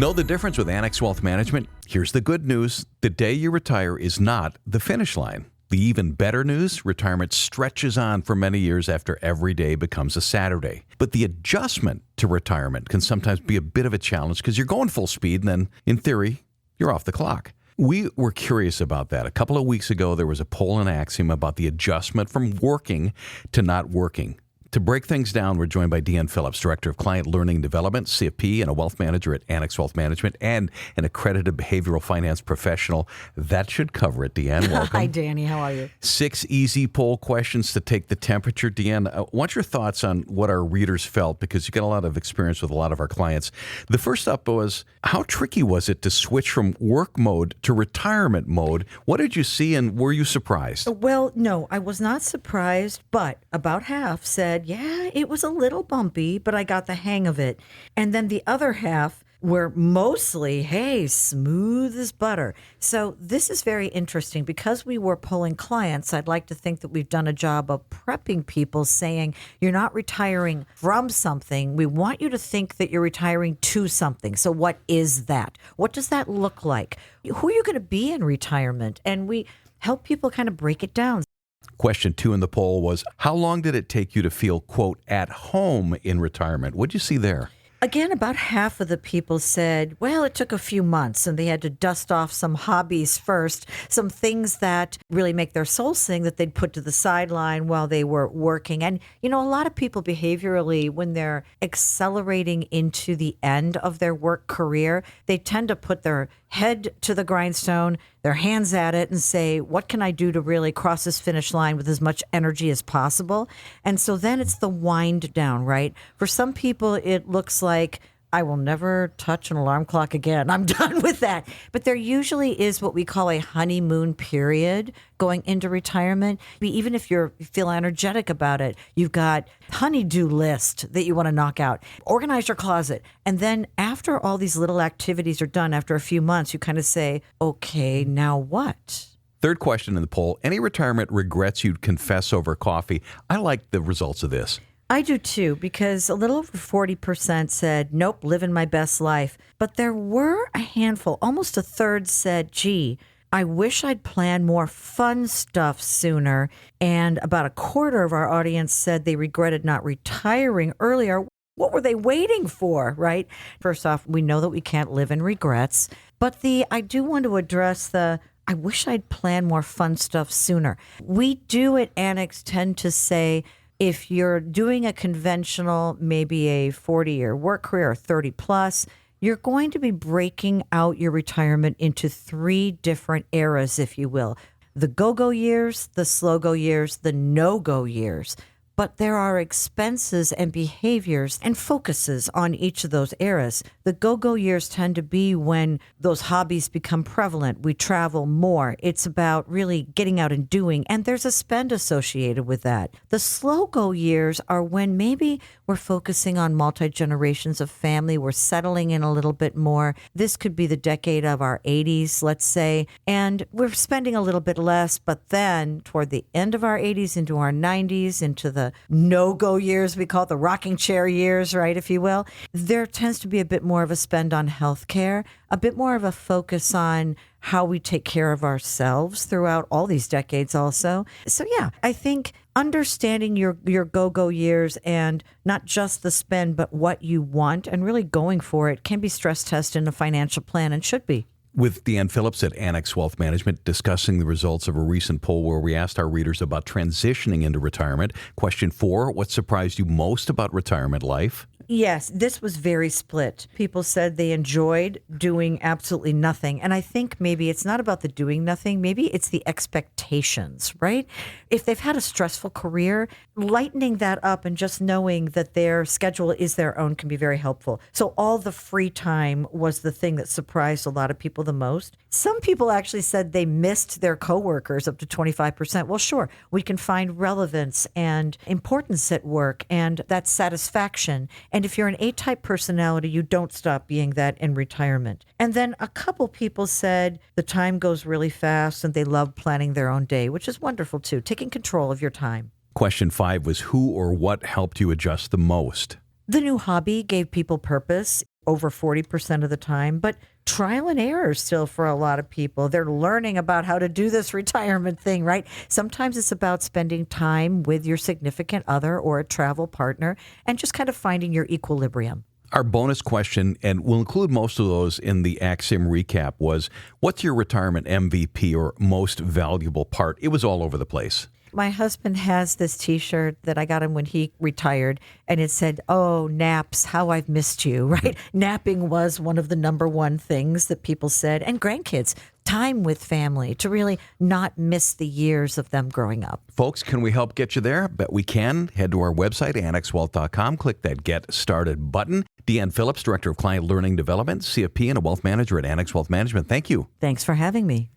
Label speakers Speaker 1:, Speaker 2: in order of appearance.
Speaker 1: Know the difference with Annex Wealth Management? Here's the good news. The day you retire is not the finish line. The even better news, retirement stretches on for many years after every day becomes a Saturday. But the adjustment to retirement can sometimes be a bit of a challenge because you're going full speed and then, in theory, you're off the clock. We were curious about that. A couple of weeks ago, there was a poll in Axiom about the adjustment from working to not working. To break things down, we're joined by Deanne Phillips, Director of Client Learning and Development, CFP, and a wealth manager at Annex Wealth Management, and an accredited behavioral finance professional. That should cover it. Deanne, welcome.
Speaker 2: Hi, Danny. How are you?
Speaker 1: 6 easy poll questions to take the temperature. Deanne, what's your thoughts on what our readers felt? Because you got a lot of experience with a lot of our clients. The first up was, how tricky was it to switch from work mode to retirement mode? What did you see, and were you surprised?
Speaker 2: Well, no, I was not surprised, but about half said, yeah, it was a little bumpy, but I got the hang of it. And then the other half were mostly, hey, smooth as butter. So this is very interesting. Because we were polling clients, I'd like to think that we've done a job of prepping people, saying you're not retiring from something. We want you to think that you're retiring to something. So what is that? What does that look like? Who are you going to be in retirement? And we help people kind of break it down.
Speaker 1: Question 2 in the poll was, how long did it take you to feel, quote, at home in retirement? What'd you see there?
Speaker 2: Again, about half of the people said, well, it took a few months and they had to dust off some hobbies first, some things that really make their soul sing that they'd put to the sideline while they were working. And, you know, a lot of people behaviorally, when they're accelerating into the end of their work career, they tend to put their head to the grindstone, their hands at it, and say, what can I do to really cross this finish line with as much energy as possible? And so then it's the wind down, right? For some people, it looks like, I will never touch an alarm clock again. I'm done with that. But there usually is what we call a honeymoon period going into retirement. Even if you feel energetic about it, you've got honey-do list that you want to knock out. Organize your closet. And then after all these little activities are done, after a few months, you kind of say, okay, now what?
Speaker 1: Third question in the poll, any retirement regrets you'd confess over coffee? I like the results of this.
Speaker 2: I do too, because a little over 40% said, nope, living my best life. But there were a handful, almost a third said, gee, I wish I'd planned more fun stuff sooner. And about a quarter of our audience said they regretted not retiring earlier. What were they waiting for, right? First off, we know that we can't live in regrets. But I do want to address I wish I'd planned more fun stuff sooner. We do at Annex tend to say, if you're doing a conventional, maybe a 40-year work career or 30 plus, you're going to be breaking out your retirement into 3 different eras, if you will. The go-go years, the slow-go years, the no-go years. But there are expenses and behaviors and focuses on each of those eras. The go-go years tend to be when those hobbies become prevalent. We travel more. It's about really getting out and doing, and there's a spend associated with that. The slow-go years are when maybe we're focusing on multi-generations of family. We're settling in a little bit more. This could be the decade of our 80s, let's say, and we're spending a little bit less, but then toward the end of our 80s into our 90s, into the no-go years, we call it the rocking chair years, right, if you will, there tends to be a bit more of a spend on healthcare, a bit more of a focus on how we take care of ourselves throughout all these decades also. So yeah, I think understanding your go-go years and not just the spend, but what you want and really going for it can be stress tested in a financial plan and should be.
Speaker 1: With Deanne Phillips at Annex Wealth Management discussing the results of a recent poll where we asked our readers about transitioning into retirement. Question 4, what surprised you most about retirement life?
Speaker 2: Yes, this was very split. People said they enjoyed doing absolutely nothing. And I think maybe it's not about the doing nothing. Maybe it's the expectations, right? If they've had a stressful career, lightening that up and just knowing that their schedule is their own can be very helpful. So all the free time was the thing that surprised a lot of people the most. Some people actually said they missed their coworkers up to 25%. Well, sure, we can find relevance and importance at work and that satisfaction. And if you're an A-type personality, you don't stop being that in retirement. And then a couple people said the time goes really fast and they love planning their own day, which is wonderful too, taking control of your time.
Speaker 1: Question 5 was who or what helped you adjust the most?
Speaker 2: The new hobby gave people purpose. over 40% of the time, but trial and error still for a lot of people. They're learning about how to do this retirement thing, right? Sometimes it's about spending time with your significant other or a travel partner and just kind of finding your equilibrium.
Speaker 1: Our bonus question, and we'll include most of those in the Axiom recap, was what's your retirement MVP or most valuable part? It was all over the place.
Speaker 2: My husband has this T-shirt that I got him when he retired, and it said, "Oh, naps, how I've missed you," right? Napping was one of the number one things that people said, and grandkids, time with family, to really not miss the years of them growing up.
Speaker 1: Folks, can we help get you there? Bet we can. Head to our website, annexwealth.com. Click that Get Started button. Deanne Phillips, Director of Client Learning Development, CFP and a Wealth Manager at Annex Wealth Management. Thank you.
Speaker 2: Thanks for having me.